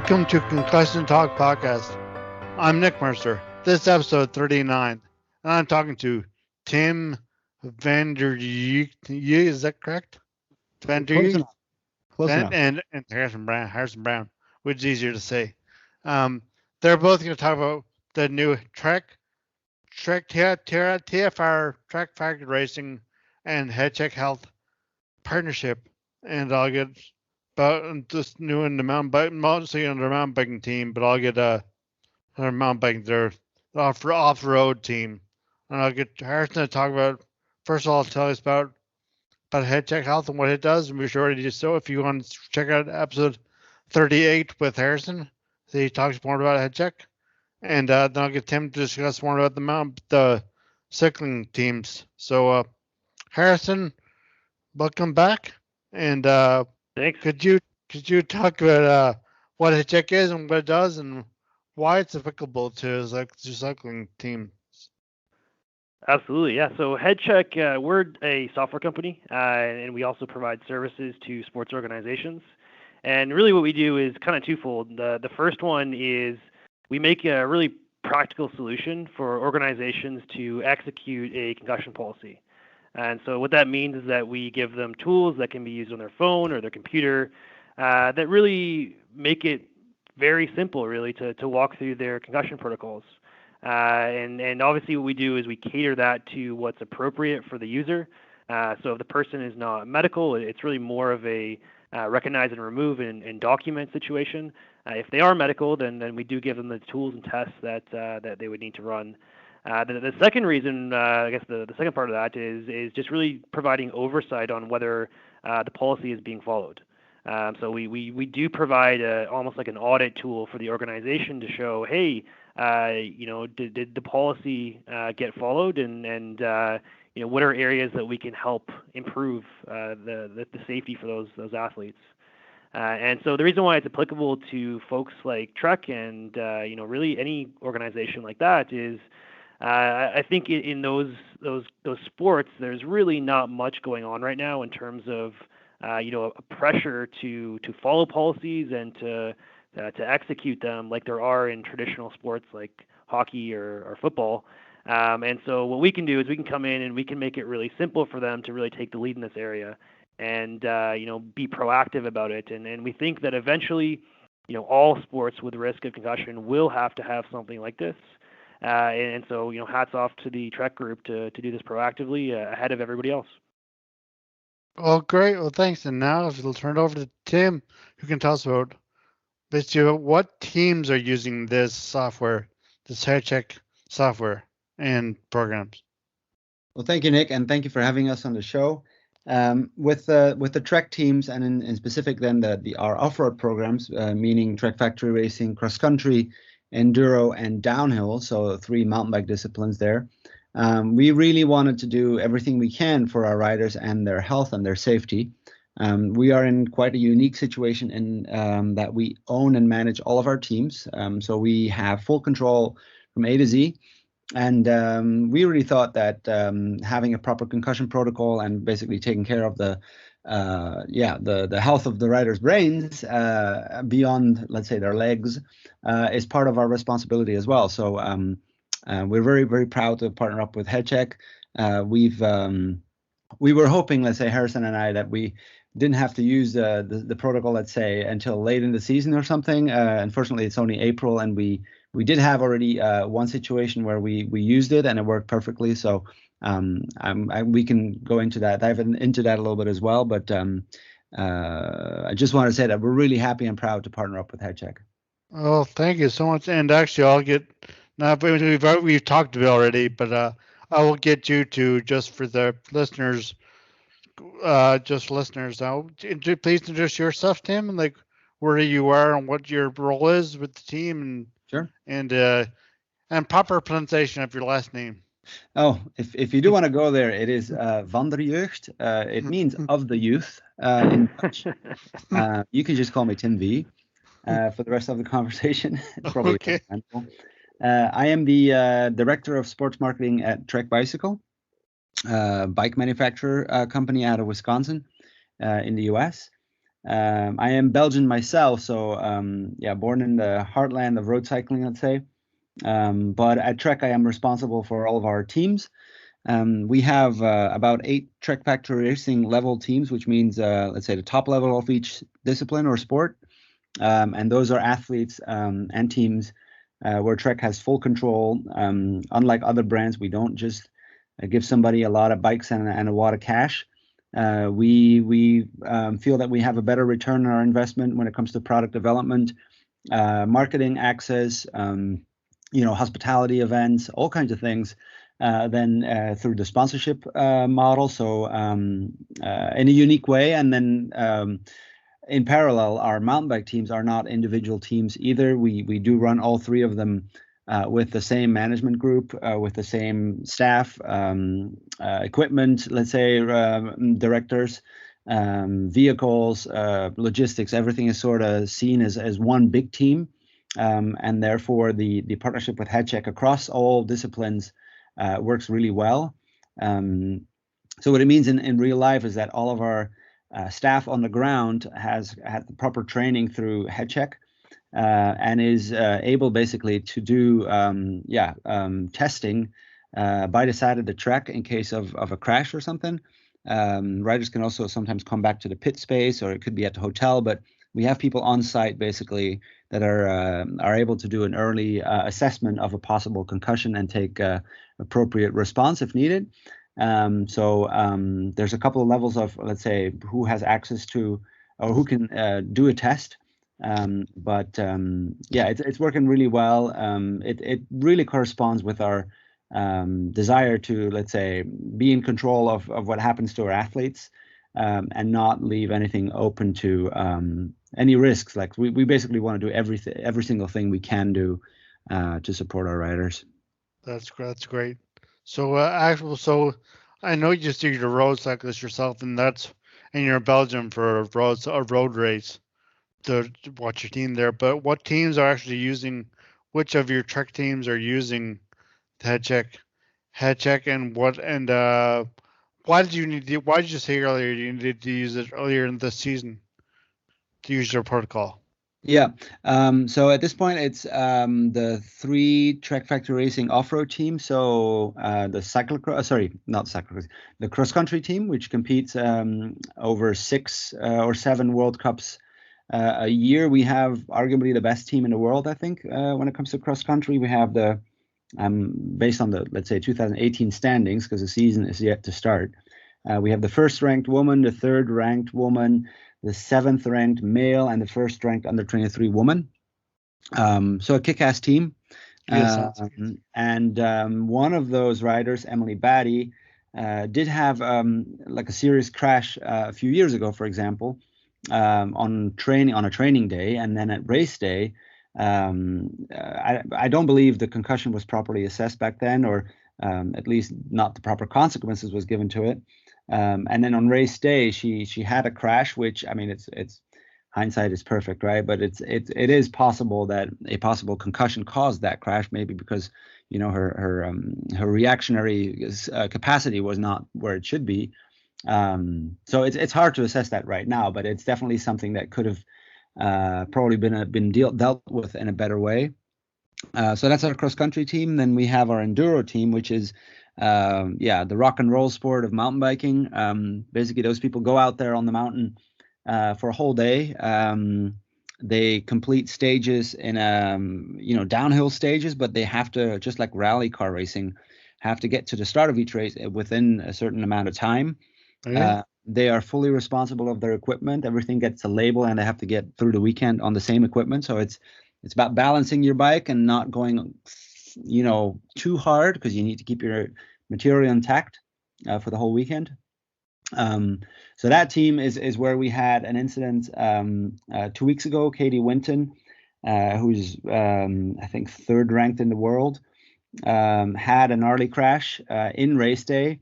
Welcome to Concussion Talk Podcast. I'm Nick Mercer. This is episode 39, and I'm talking to Tim Vanderjeugd. Is that correct? Vanderjeugd and Harrison Brown, which is easier to say. They're both going to talk about the new TFR Track Factory Racing and HeadCheck Health partnership, and I'll get about this new in the mountain biking, mostly on the mountain biking team, but I'll get their mountain biking, their off-road team, and I'll get Harrison to talk about. First of all, tell us about HeadCheck Health and what it does, and we should already do so. If you want to check out episode 38 with Harrison, so he talks more about HeadCheck, and then I'll get Tim to discuss more about the cycling teams. So, Harrison, welcome back, and thanks. Could you talk about what HeadCheck is and what it does and why it's applicable to cycling teams? Absolutely, yeah. So HeadCheck, we're a software company, and we also provide services to sports organizations. And really what we do is kind of twofold. The first one is we make a really practical solution for organizations to execute a concussion policy. And so what that means is that we give them tools that can be used on their phone or their computer that really make it very simple, really, to walk through their concussion protocols. And obviously what we do is we cater that to what's appropriate for the user. So if the person is not medical, it's really more of a recognize and remove and document situation. If they are medical, then we do give them the tools and tests that they would need to run. The second reason, I guess the second part of that is just really providing oversight on whether the policy is being followed. So we do provide almost like an audit tool for the organization to show, hey, did the policy get followed, and what are areas that we can help improve the safety for those athletes. And so the reason why it's applicable to folks like Trek and really any organization like that is. I think in those sports, there's really not much going on right now in terms of a pressure to follow policies and to execute them like there are in traditional sports like hockey or football. And so what we can do is we can come in and we can make it really simple for them to really take the lead in this area and be proactive about it. And we think that eventually, all sports with risk of concussion will have to have something like this. And so, hats off to the Trek group to do this proactively ahead of everybody else. Well, great. Well, thanks. And now if you'll turn it over to Tim, who can tell us about basically what teams are using this software, this HeadCheck software and programs. Well, thank you, Nick, and thank you for having us on the show. With the Trek teams and in specific then our off-road programs, meaning Track Factory Racing, cross country, enduro, and downhill, so 3 mountain bike disciplines there. We really wanted to do everything we can for our riders and their health and their safety. We are in quite a unique situation in that we own and manage all of our teams. So we have full control from A to Z. And we really thought that having a proper concussion protocol and basically taking care of the health of the riders' brains beyond, let's say, their legs is part of our responsibility as well. So we're very, very proud to partner up with HeadCheck. We were hoping, let's say, Harrison and I, that we didn't have to use the protocol, let's say, until late in the season or something. Unfortunately, it's only April, and we did have already one situation where we used it and it worked perfectly. So we can go into that, dive into that a little bit as well. But I just want to say that we're really happy and proud to partner up with HeadCheck. Oh, thank you so much. And actually, I'll get now. We've talked about it already, but I will get you to, just for the listeners, now. Please introduce yourself, Tim, and like where you are and what your role is with the team, and sure, and proper pronunciation of your last name. Oh, if you do want to go there, it is Vanderjeugd. It means of the youth in Dutch. You can just call me Tim V for the rest of the conversation. It's probably okay. I am the director of sports marketing at Trek Bicycle, bike manufacturer company out of Wisconsin in the US. I am Belgian myself, so born in the heartland of road cycling, let's say. But at Trek, I am responsible for all of our teams. We have about 8 Trek Factory Racing level teams, which means, let's say, the top level of each discipline or sport. And those are athletes and teams where Trek has full control. Unlike other brands, we don't just give somebody a lot of bikes and a lot of cash. We feel that we have a better return on our investment when it comes to product development, marketing access, hospitality events, all kinds of things. Then through the sponsorship model, so in a unique way. And then in parallel, our mountain bike teams are not individual teams either. We do run all 3 of them with the same management group, with the same staff, equipment, let's say, directors, vehicles, logistics. Everything is sort of seen as one big team, and therefore the partnership with HeadCheck across all disciplines works really well. So what it means in real life is that all of our staff on the ground has had the proper training through HeadCheck and is able basically to do testing by the side of the track in case of a crash or something. Riders can also sometimes come back to the pit space, or it could be at the hotel, but we have people on site basically that are able to do an early assessment of a possible concussion and take appropriate response if needed. So there's a couple of levels of, let's say, who has access to or who can do a test. It's working really well. It really corresponds with our desire to, let's say, be in control of what happens to our athletes and not leave anything open to any risks. Like we basically want to do every single thing we can do to support our riders. That's great. So I know you just do the road cyclist yourself, and you're in Belgium for a road race to watch your team there. But what teams are actually using? Which of your Trek teams are using HeadCheck, and what? And why did you say earlier you needed to use it earlier in the season to use your protocol? Yeah. So at this point, it's the 3 Trek Factory Racing off-road teams. So the cross-country team, which competes over 6 or 7 World Cups a year. We have arguably the best team in the world, I think, when it comes to cross-country. We have the, based on the, let's say, 2018 standings, because the season is yet to start. We have the 1st-ranked woman, the 3rd-ranked woman, the 7th-ranked male, and the 1st-ranked under-23 woman. So a kick-ass team. Yes, and one of those riders, Emily Batty, did have like a serious crash a few years ago, for example, on a training day, and then at race day. I don't believe the concussion was properly assessed back then, or at least not the proper consequences was given to it. And then on race day, she had a crash, which, I mean, it's hindsight is perfect, right? But it is possible that a possible concussion caused that crash, maybe because her reactionary capacity was not where it should be. So it's hard to assess that right now, but it's definitely something that could have probably been dealt with in a better way. So that's our cross country team. Then we have our enduro team, which is the rock and roll sport of mountain biking. Basically, those people go out there on the mountain for a whole day. They complete stages in downhill stages, but they have to, just like rally car racing, have to get to the start of each race within a certain amount of time. They are fully responsible of their equipment. Everything gets a label, and they have to get through the weekend on the same equipment. So it's about balancing your bike and not going too hard, because you need to keep your material intact for the whole weekend. So that team is where we had an incident 2 weeks ago. Katie Winton, who's I think 3rd ranked in the world, had a gnarly crash in race day.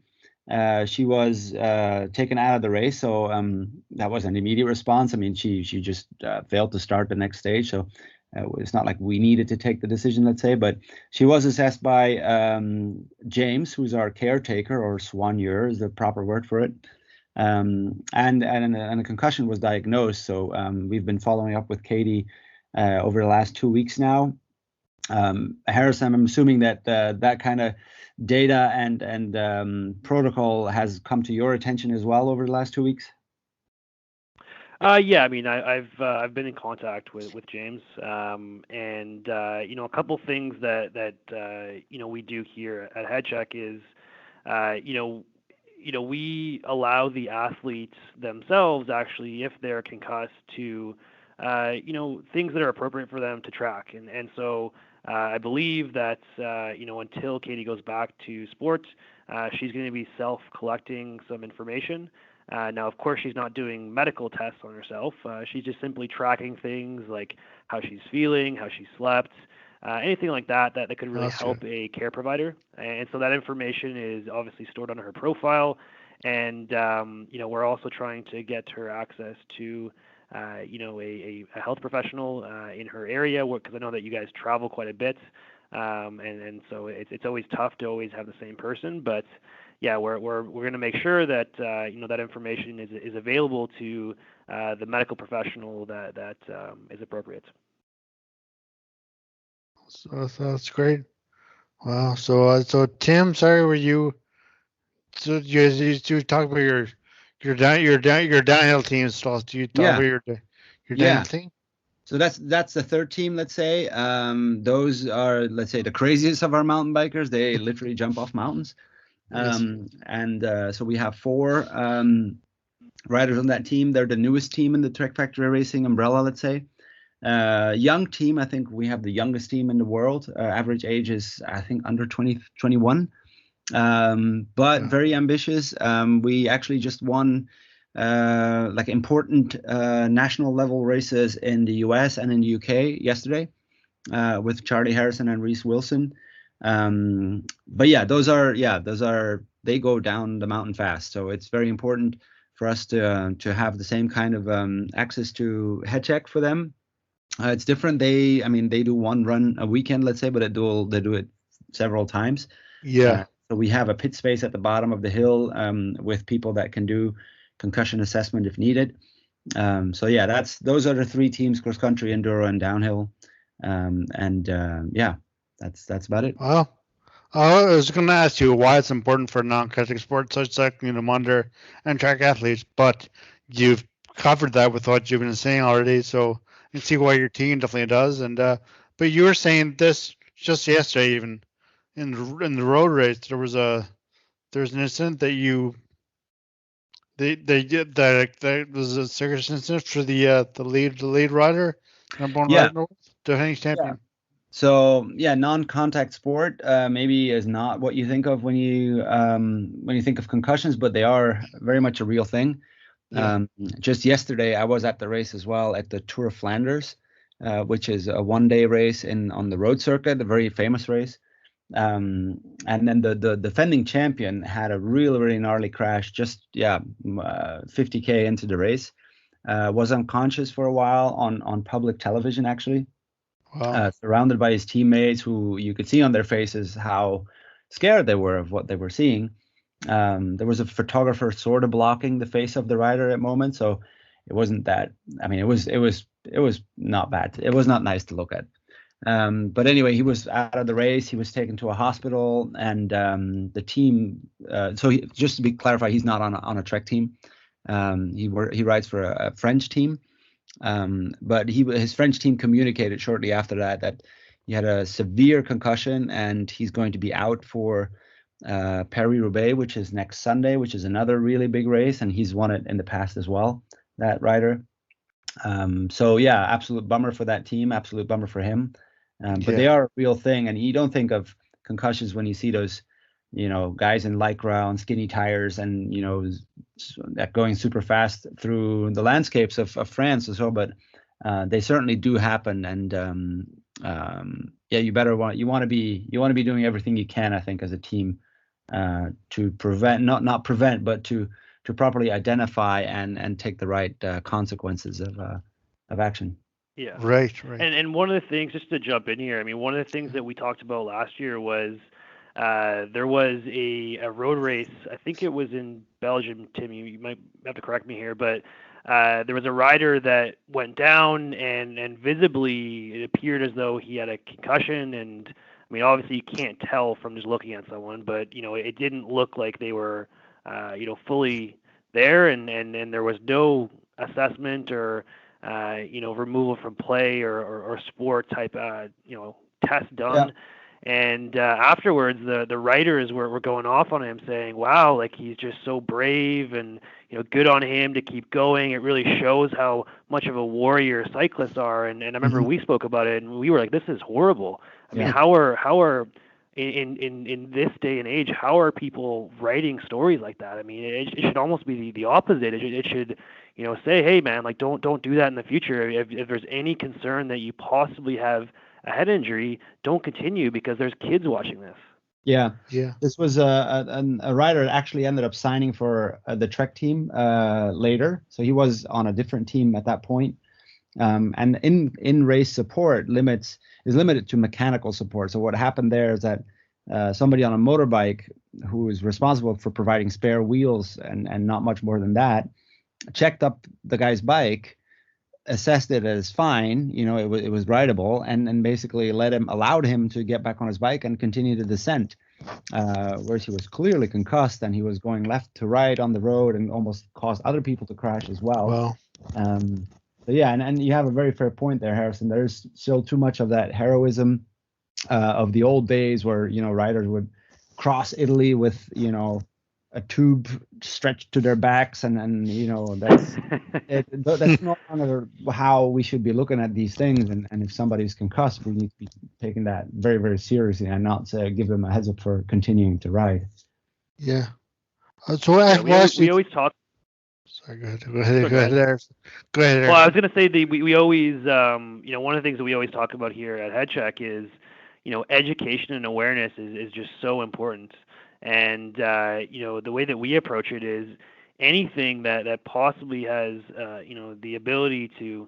She was taken out of the race, so that was an immediate response. I mean, she just failed to start the next stage, so it's not like we needed to take the decision, let's say. But she was assessed by James, who's our caretaker, or soigneur is the proper word for it. and a concussion was diagnosed. So we've been following up with Katie over the last 2 weeks now. Harrison, I'm assuming that that kind of data and protocol has come to your attention as well over the last 2 weeks. Yeah, I mean, I've been in contact with James, and a couple things that we do here at HeadCheck is, we allow the athletes themselves, actually, if they're concussed, to things that are appropriate for them to track, and so I believe that until Katie goes back to sport, she's going to be self-collecting some information. Now, of course, she's not doing medical tests on herself. She's just simply tracking things like how she's feeling, how she slept, anything like that could really help a care provider. And so that information is obviously stored on her profile. And, we're also trying to get her access to, a health professional in her area, because I know that you guys travel quite a bit. And so it's always tough to always have the same person, but yeah, we're going to make sure that that information is available to the medical professional that is appropriate. So that's great. Wow. So Tim, sorry, were you? So you talk about your downhill team stuff. Do you talk about your downhill team? So that's the third team, let's say. Those are, let's say, the craziest of our mountain bikers. They literally jump off mountains. So we have 4 riders on that team. They're the newest team in the Trek Factory Racing umbrella, let's say. Young team, I think we have the youngest team in the world. Average age is, I think, under 21. But very ambitious. We actually just won important national level races in the US and in the UK yesterday with Charlie Harrison and Reese Wilson. But yeah, those are they go down the mountain fast. So it's very important for us to have the same kind of access to HeadCheck for them. It's different. They do one run a weekend, let's say, but they do it several times. Yeah. So we have a pit space at the bottom of the hill with people that can do concussion assessment if needed. So yeah, those are the 3 teams: cross country, enduro, and downhill. That's about it. Well, I was going to ask you why it's important for non-contact sports such as wonder and track athletes, but you've covered that with what you've been saying already. So you see why your team definitely does. And but you were saying this just yesterday, even in the road race, there was an incident that there was a serious incident for the lead rider, number 1 rider, defending champion. Yeah. So yeah, non-contact sport maybe is not what you think of when you think of concussions, but they are very much a real thing. Just yesterday, I was at the race as well at the Tour of Flanders, which is a 1-day race on the road circuit, a very famous race. And then the defending champion had a really gnarly crash. 50K into the race, was unconscious for a while on public television actually. Wow. Surrounded by his teammates, who you could see on their faces how scared they were of what they were seeing. There was a photographer sort of blocking the face of the rider at moments, so it wasn't that. I mean, it was not bad. It was not nice to look at. But anyway, he was out of the race. He was taken to a hospital, and the team. Just to be clarified, he's not on a Trek team. He rides for a French team. But his French team communicated shortly after that he had a severe concussion and he's going to be out for Paris-Roubaix, which is next Sunday, which is another really big race, and he's won it in the past as well, that rider. So yeah, absolute bummer for that team, absolute bummer for him. But they are a real thing, and you don't think of concussions when you see those, guys in Lycra on skinny tires and, that going super fast through the landscapes of France as well. But they certainly do happen. And you want to be doing everything you can, I think, as a team to prevent, not prevent, but to properly identify and take the right consequences of action. Yeah. Right. And one of the things, just to jump in here, I mean, one of the things that we talked about last year was there was a road race. I think it was in Belgium, Tim. You might have to correct me here, but there was a rider that went down, and visibly it appeared as though he had a concussion. And I mean, obviously you can't tell from just looking at someone, but it didn't look like they were fully there, and there was no assessment or removal from play or sport type test done. Yeah. And afterwards, the writers were going off on him, saying, "Wow, like he's just so brave, and good on him to keep going. It really shows how much of a warrior cyclists are." And I remember we spoke about it, and we were like, "This is horrible. I mean, how are in this day and age, how are people writing stories like that? I mean, it should almost be the opposite. It should say, hey man, like don't do that in the future. If there's any concern that you possibly have a head injury, don't continue because there's kids watching this." Yeah. Yeah. This was a rider that actually ended up signing for the Trek team later. So he was on a different team at that point. And in race support is limited to mechanical support. So what happened there is that somebody on a motorbike who is responsible for providing spare wheels and not much more than that checked up the guy's bike, assessed it as fine, it was rideable, and basically allowed him to get back on his bike and continue the descent, whereas he was clearly concussed and he was going left to right on the road and almost caused other people to crash as well. Well, so yeah, and you have a very fair point there, Harrison. There's still too much of that heroism of the old days where riders would cross Italy with a tube stretched to their backs, and that's no longer how we should be looking at these things. And if somebody's concussed, we need to be taking that very, very seriously and not give them a heads up for continuing to ride. Yeah. We always talk. Sorry, go ahead there. Well, I was going to say we always one of the things that we always talk about here at HeadCheck is education and awareness is just so important. And the way that we approach it is anything that possibly has the ability to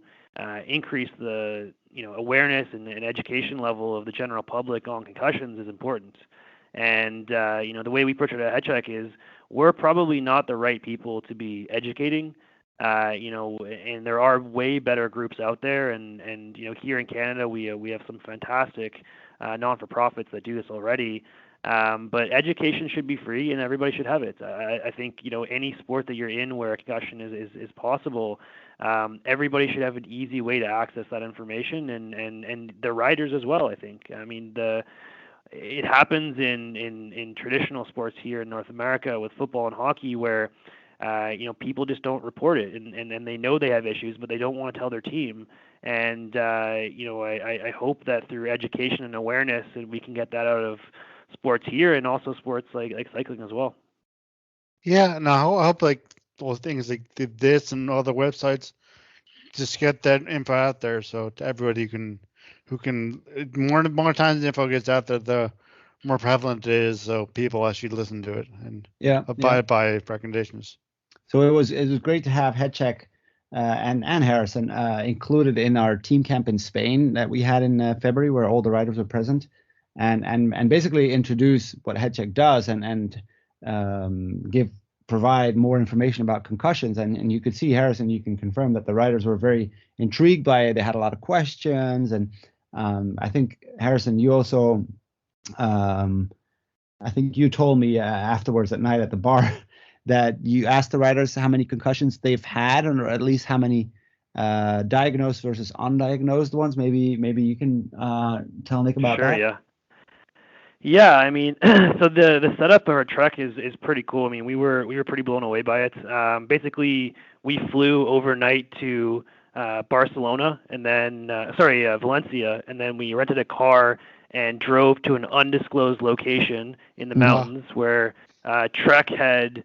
increase the awareness and education level of the general public on concussions is important. And the way we approach it at HeadCheck is we're probably not the right people to be educating. And there are way better groups out there, and here in Canada we have some fantastic non-for-profits that do this already. But education should be free and everybody should have it. I think, any sport that you're in where a concussion is possible, everybody should have an easy way to access that information, and the riders as well, I think. I mean, it happens in traditional sports here in North America with football and hockey where, people just don't report it, and they know they have issues, but they don't want to tell their team. And, I hope that through education and awareness, and we can get that out of sports here and also sports like cycling as well. Yeah, and I hope those things like this and other websites just get that info out there, so to everybody who can more times the info gets out there, the more prevalent it is, so people actually listen to it and abide by recommendations. So it was great to have HeadCheck and Harrison included in our team camp in Spain that we had in February, where all the riders were present. And basically introduce what HeadCheck does and provide more information about concussions. And you could see, Harrison, you can confirm that the riders were very intrigued by it. They had a lot of questions. And I think, Harrison, you also, I think you told me afterwards at night at the bar that you asked the riders how many concussions they've had, or at least how many diagnosed versus undiagnosed ones. Maybe you can tell Nick about that. Sure, yeah. Yeah, I mean, so the setup of our trek is pretty cool. I mean, we were pretty blown away by it. Basically, we flew overnight to Barcelona and then Valencia, and then we rented a car and drove to an undisclosed location in the mountains where Trek had,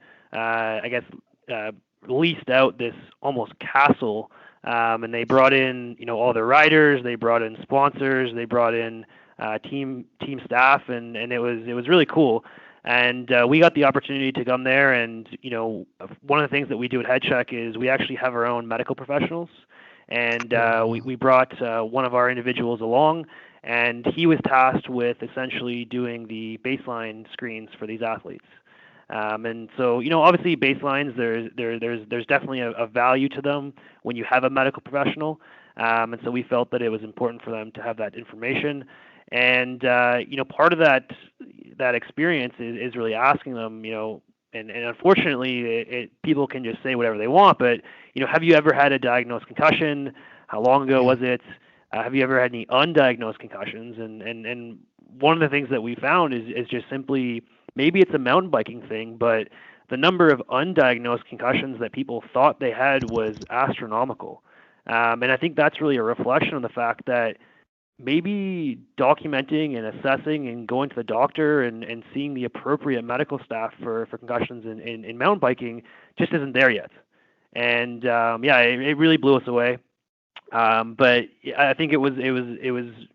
leased out this almost castle, and they brought in all the riders, they brought in sponsors, they brought in team staff, and it was really cool. And we got the opportunity to come there, and one of the things that we do at HeadCheck is we actually have our own medical professionals, and we brought one of our individuals along, and he was tasked with essentially doing the baseline screens for these athletes. And so, obviously baselines, there's definitely a value to them when you have a medical professional. And so we felt that it was important for them to have that information. And, part of that experience is really asking them, and unfortunately people can just say whatever they want, but, have you ever had a diagnosed concussion? How long ago was it? Have you ever had any undiagnosed concussions? And one of the things that we found is just simply, maybe it's a mountain biking thing, but the number of undiagnosed concussions that people thought they had was astronomical. And I think that's really a reflection of the fact that maybe documenting and assessing and going to the doctor and seeing the appropriate medical staff for concussions in mountain biking just isn't there yet. And it really blew us away. But I think it was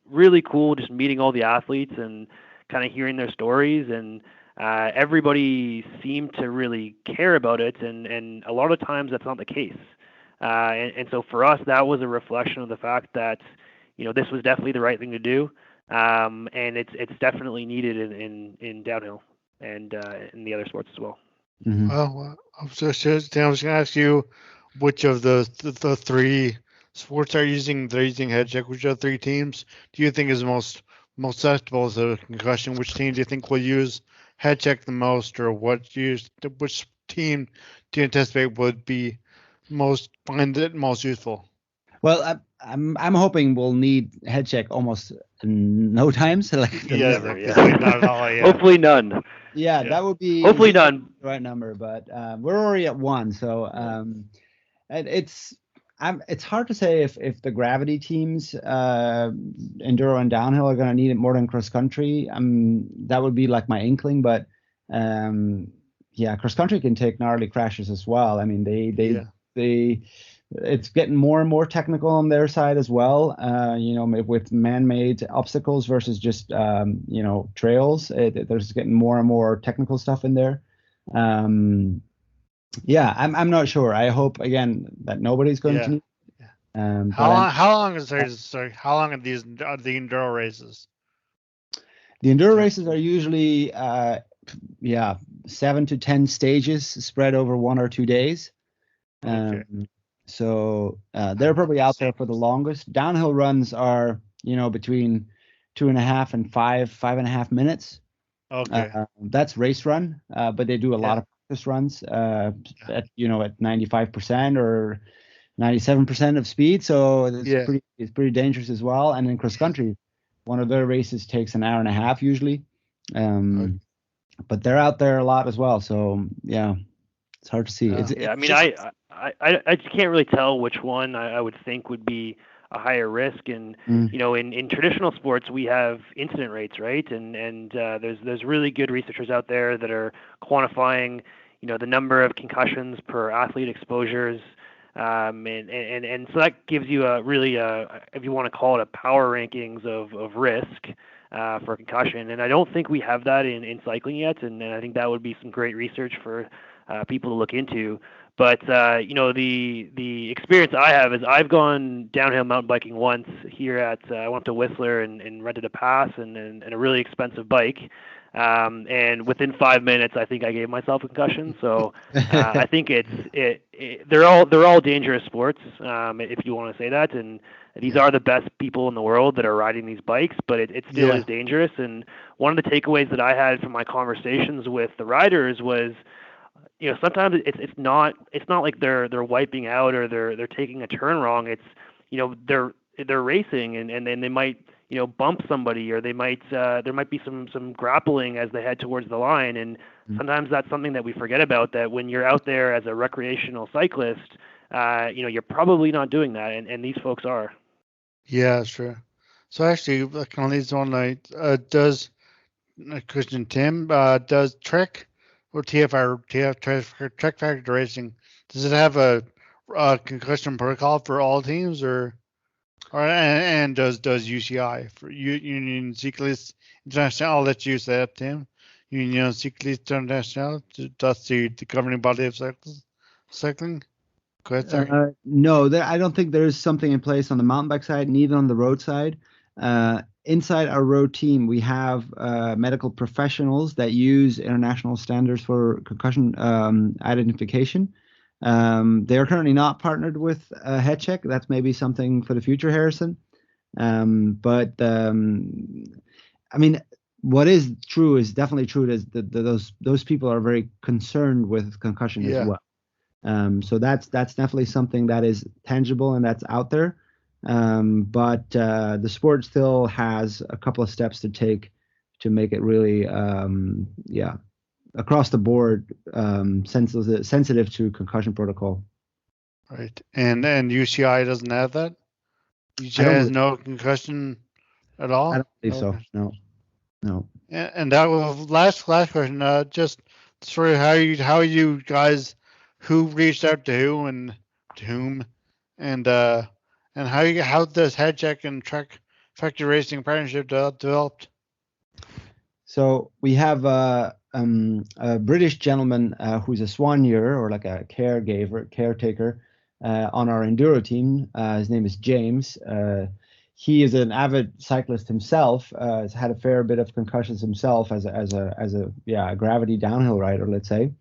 really cool just meeting all the athletes and kind of hearing their stories, and everybody seemed to really care about it, and a lot of times that's not the case. And so for us, that was a reflection of the fact that this was definitely the right thing to do, and it's definitely needed in downhill and in the other sports as well. Mm-hmm. Well, I was just going to ask you which of the three sports they're using HeadCheck. Which of the three teams do you think is most susceptible to concussion? Which team do you think will use HeadCheck the most, or which team do you anticipate would find it most useful? Well, I'm hoping we'll need HeadCheck almost no time. So Hopefully not at all. Yeah. Hopefully none. Yeah, that would be hopefully none. The right number, but we're already at one, so it's hard to say if the gravity teams, enduro and downhill, are going to need it more than cross country. That would be like my inkling, but cross country can take gnarly crashes as well. I mean, they it's getting more and more technical on their side as well. With man-made obstacles versus just trails. There's getting more and more technical stuff in there. I'm not sure. I hope again that nobody's going to need. How long are the enduro races? The enduro races are usually 7 to 10 stages spread over 1 or 2 days. So they're probably out there for the longest. Downhill runs are between 2.5 and 5.5 minutes. Okay. That's race run, but they do a lot of practice runs at 95% or 97% of speed. So it's pretty dangerous as well. And in cross country, one of their races takes an hour and a half usually. But they're out there a lot as well. So it's hard to see. I just can't really tell which one I would think would be a higher risk. And in traditional sports we have incident rates, right? And there's really good researchers out there that are quantifying the number of concussions per athlete exposures, and so that gives you a really if you want to call it a power rankings of risk for concussion. And I don't think we have that in cycling yet, and I think that would be some great research for people to look into. But the experience I have is I've gone downhill mountain biking once here I went to Whistler and rented a pass and a really expensive bike, and within 5 minutes I think I gave myself a concussion. So I think they're all dangerous sports, if you want to say that, and these are the best people in the world that are riding these bikes, but it still is dangerous. And one of the takeaways that I had from my conversations with the riders was, sometimes it's not like they're wiping out or they're taking a turn wrong. It's they're racing and then they might bump somebody, or they might there might be some grappling as they head towards the line. And sometimes that's something that we forget about, that when you're out there as a recreational cyclist, you're probably not doing that, and these folks are. Yeah, sure. So actually, on these one night, does Christian Tim does Trek or TF Trek Factor Racing, does it have a concussion protocol for all teams, or and does UCI for Union Cycliste International? I'll let you say that, Tim. Union Cycliste International, that's the governing body of cycling. Go ahead, sorry. No, I don't think there's something in place on the mountain bike side, neither on the road side. inside our road team, we have medical professionals that use international standards for concussion identification. They are currently not partnered with HeadCheck. That's maybe something for the future, Harrison. But I mean, what is true is definitely true is that those people are very concerned with concussion as well. So that's definitely something that is tangible and that's out there. But the sport still has a couple of steps to take to make it really, across the board, sensitive to concussion protocol. Right. And UCI doesn't have that? UCI has no concussion at all? I don't believe so. No. And that was last question. Just sort of how you guys, who reached out to who and to whom, and how does HeadCheck and Track Factory Racing partnership developed? So we have a British gentleman who's a soigneur, or like a caretaker on our enduro team. His name is James. He is an avid cyclist himself. Has had a fair bit of concussions himself as a gravity downhill rider, let's say.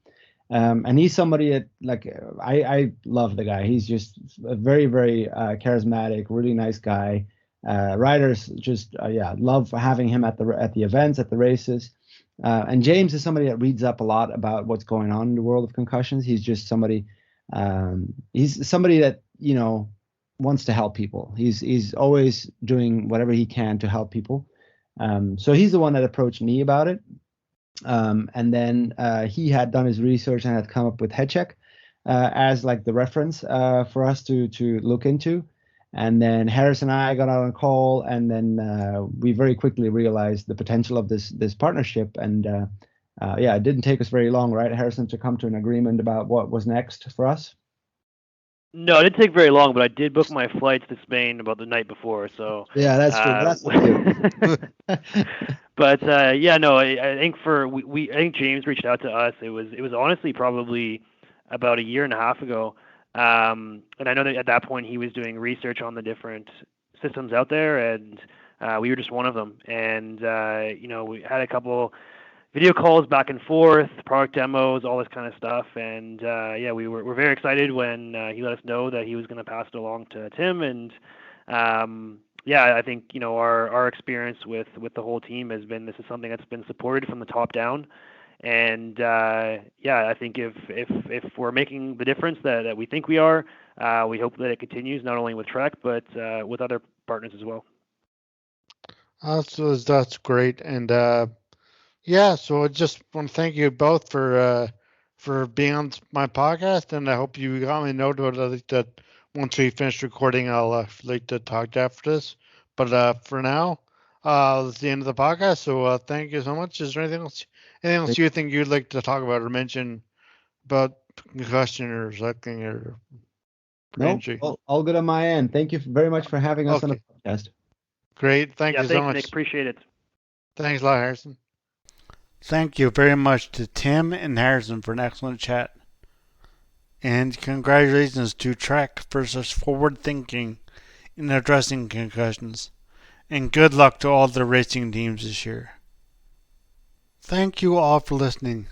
And he's somebody that, like, I love the guy. He's just a very, very charismatic, really nice guy. Riders just love having him at the events, at the races. And James is somebody that reads up a lot about what's going on in the world of concussions. He's just somebody. He's somebody that wants to help people. He's always doing whatever he can to help people. So he's the one that approached me about it. And then he had done his research and had come up with HeadCheck as like the reference for us to look into. And then Harris and I got on a call, and then we very quickly realized the potential of this partnership. And it didn't take us very long, right, Harrison, to come to an agreement about what was next for us? No, it didn't take very long, but I did book my flights to Spain about the night before. So yeah, that's true. But I think I think James reached out to us. It was honestly probably about a year and a half ago. And I know that at that point he was doing research on the different systems out there, and we were just one of them. And we had a couple video calls back and forth, product demos, all this kind of stuff. And we were very excited when he let us know that he was going to pass it along to Tim. And I think our experience with the whole team has been, this is something that's been supported from the top down. And I think if we're making the difference that we think we are, we hope that it continues not only with Trek but with other partners as well. So that's great. And so I just want to thank you both for being on my podcast, and I hope you got me note about that. Once we finish recording, I'll like to talk after this. But for now, that's the end of the podcast. So thank you so much. Is there anything else you think you'd like to talk about or mention about concussion or cycling or injury? No, all good on my end. Thank you very much for having us on the podcast. Great. Thank you so much. Nick. Appreciate it. Thanks a lot, Harrison. Thank you very much to Tim and Harrison for an excellent chat. And congratulations to Trek for such forward thinking in addressing concussions. And good luck to all the racing teams this year. Thank you all for listening.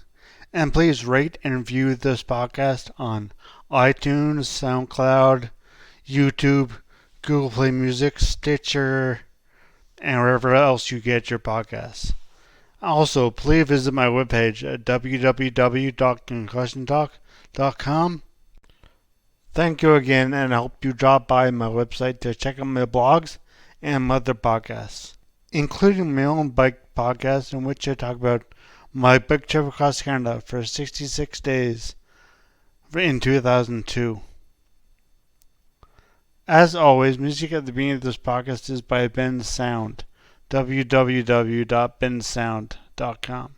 And please rate and review this podcast on iTunes, SoundCloud, YouTube, Google Play Music, Stitcher, and wherever else you get your podcasts. Also, please visit my webpage at www.concussiontalk.com. Thank you again, and I hope you drop by my website to check out my blogs and my other podcasts, including my own bike podcast in which I talk about my bike trip across Canada for 66 days in 2002. As always, music at the beginning of this podcast is by Ben Sound. www.bensound.com.